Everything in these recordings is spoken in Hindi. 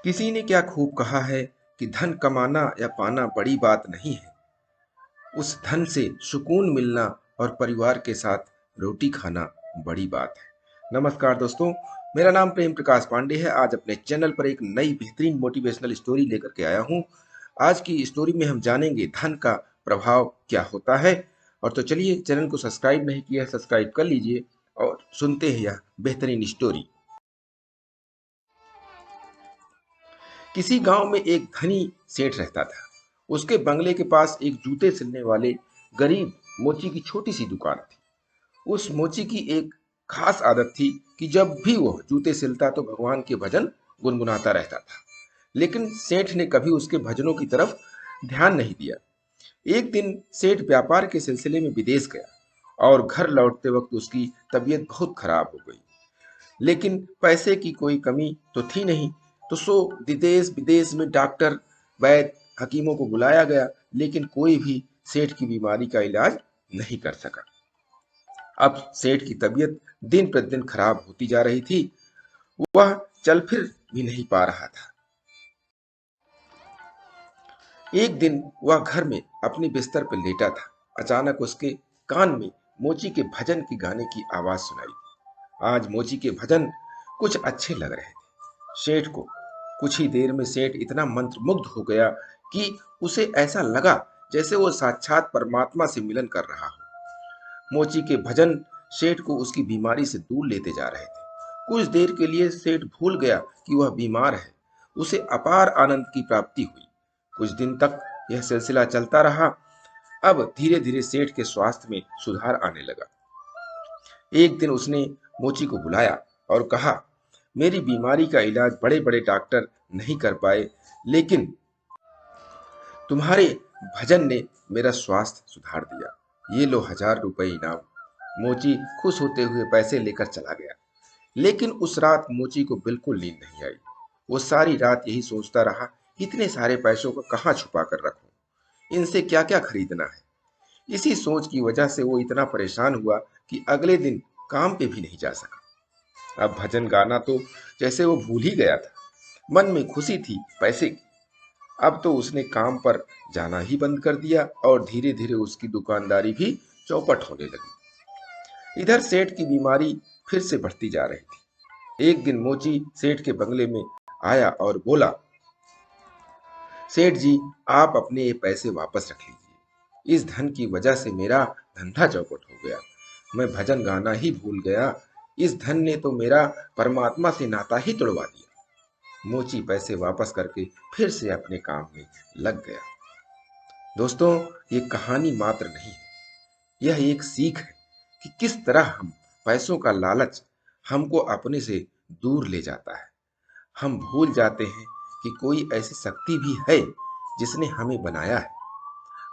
किसी ने क्या खूब कहा है कि धन कमाना या पाना बड़ी बात नहीं है, उस धन से सुकून मिलना और परिवार के साथ रोटी खाना बड़ी बात है। नमस्कार दोस्तों, मेरा नाम प्रेम प्रकाश पांडे है। आज अपने चैनल पर एक नई बेहतरीन मोटिवेशनल स्टोरी लेकर के आया हूँ। आज की स्टोरी में हम जानेंगे धन का प्रभाव क्या होता है। और तो चलिए, चैनल को सब्सक्राइब नहीं किया है, सब्सक्राइब कर लीजिए और सुनते हैं यह बेहतरीन स्टोरी। किसी गांव में एक धनी सेठ रहता था। उसके बंगले के पास एक जूते सिलने वाले गरीब मोची की छोटी सी दुकान थी। उस मोची की एक खास आदत थी कि जब भी वह जूते सिलता तो भगवान के भजन गुनगुनाता रहता था। लेकिन सेठ ने कभी उसके भजनों की तरफ ध्यान नहीं दिया। एक दिन सेठ व्यापार के सिलसिले में विदेश गया और घर लौटते वक्त उसकी तबीयत बहुत खराब हो गई। लेकिन पैसे की कोई कमी तो थी नहीं, तो सो विदेश विदेश में डॉक्टर, वैद्य, हकीमों को बुलाया गया, लेकिन कोई भी सेठ की बीमारी का इलाज नहीं कर सका। अब सेठ की तबीयत दिन प्रतिदिन खराब होती जा रही थी। वह चल फिर भी नहीं पा रहा था। एक दिन वह घर में अपने बिस्तर पर लेटा था। अचानक उसके कान में मोची के भजन की गाने की आवाज सुनाई। आज मोची के भजन कुछ अच्छे लग रहे थे सेठ को। कुछ ही देर में सेठ इतना मंत्रमुग्ध हो गया कि उसे ऐसा लगा जैसे वो साक्षात परमात्मा से मिलन कर रहा हो। मोची के भजन सेठ को उसकी बीमारी से दूर लेते जा रहे थे। कुछ देर के लिए सेठ भूल गया कि वह बीमार है। उसे अपार आनंद की प्राप्ति हुई। कुछ दिन तक यह सिलसिला चलता रहा। अब धीरे धीरे सेठ के स्वास्थ्य में सुधार आने लगा। एक दिन उसने मोची को बुलाया और कहा, मेरी बीमारी का इलाज बड़े बड़े डॉक्टर नहीं कर पाए, लेकिन तुम्हारे भजन ने मेरा स्वास्थ्य सुधार दिया। ये लो 1000 रुपए इनाम। मोची खुश होते हुए पैसे लेकर चला गया। लेकिन उस रात मोची को बिल्कुल नींद नहीं आई। वो सारी रात यही सोचता रहा, इतने सारे पैसों को कहाँ छुपा कर रखूं, इनसे क्या क्या खरीदना है। इसी सोच की वजह से वो इतना परेशान हुआ कि अगले दिन काम पे भी नहीं जा सका। अब भजन गाना तो जैसे वो भूल ही गया था। मन में खुशी थी पैसे की। अब तो उसने काम पर जाना ही बंद कर दिया और धीरे धीरे उसकी दुकानदारी भी चौपट होने लगी। इधर सेठ की बीमारी फिर से बढ़ती जा रही थी। एक दिन मोची सेठ के बंगले में आया और बोला, सेठ जी, आप अपने ये पैसे वापस रख लीजिए। इस धन की वजह से मेरा धंधा चौपट हो गया। मैं भजन गाना ही भूल गया। इस धन ने तो मेरा परमात्मा से नाता ही तोड़वा दिया। मोची पैसे वापस करके फिर से अपने काम में लग गया। दोस्तों, ये कहानी मात्र नहीं है, यह एक सीख है कि किस तरह हम पैसों का लालच हमको अपने से दूर ले जाता है। हम भूल जाते हैं कि कोई ऐसी शक्ति भी है जिसने हमें बनाया है।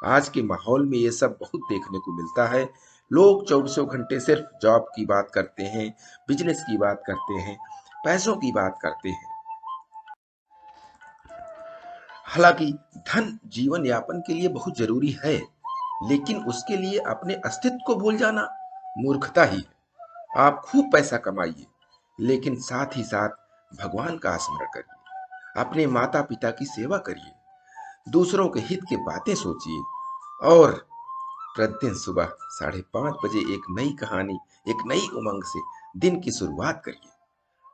आज के माहौल में ये सब बहुत देखने को मिलता है। लोग चौबीसों घंटे सिर्फ जॉब की बात करते हैं, बिजनेस की बात करते हैं, पैसों की बात करते हैं। हालांकि धन जीवन यापन के लिए बहुत जरूरी है, लेकिन उसके लिए अपने अस्तित्व को भूल जाना मूर्खता ही है। आप खूब पैसा कमाइए, लेकिन साथ ही साथ भगवान का स्मरण करिए, अपने माता पिता की सेवा करिए, दूसरों के हित की बातें सोचिए और प्रतिदिन सुबह 5:30 बजे एक नई कहानी, एक नई उमंग से दिन की शुरुआत करिए।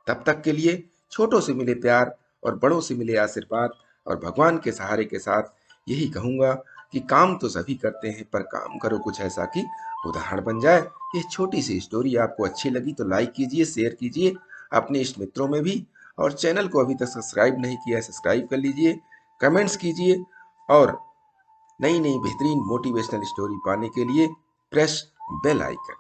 तब तक के लिए छोटों से मिले प्यार और बड़ों से मिले आशीर्वाद और भगवान के सहारे के साथ यही कहूंगा कि काम तो सभी करते हैं, पर काम करो कुछ ऐसा कि उदाहरण बन जाए। ये छोटी सी स्टोरी आपको अच्छी लगी तो लाइक कीजिए, शेयर कीजिए अपने इष्ट मित्रों में भी। और चैनल को अभी तक सब्सक्राइब नहीं किया है, सब्सक्राइब कर लीजिए, कमेंट्स कीजिए और नई नई बेहतरीन मोटिवेशनल स्टोरी पाने के लिए प्रेस बेल आइकन।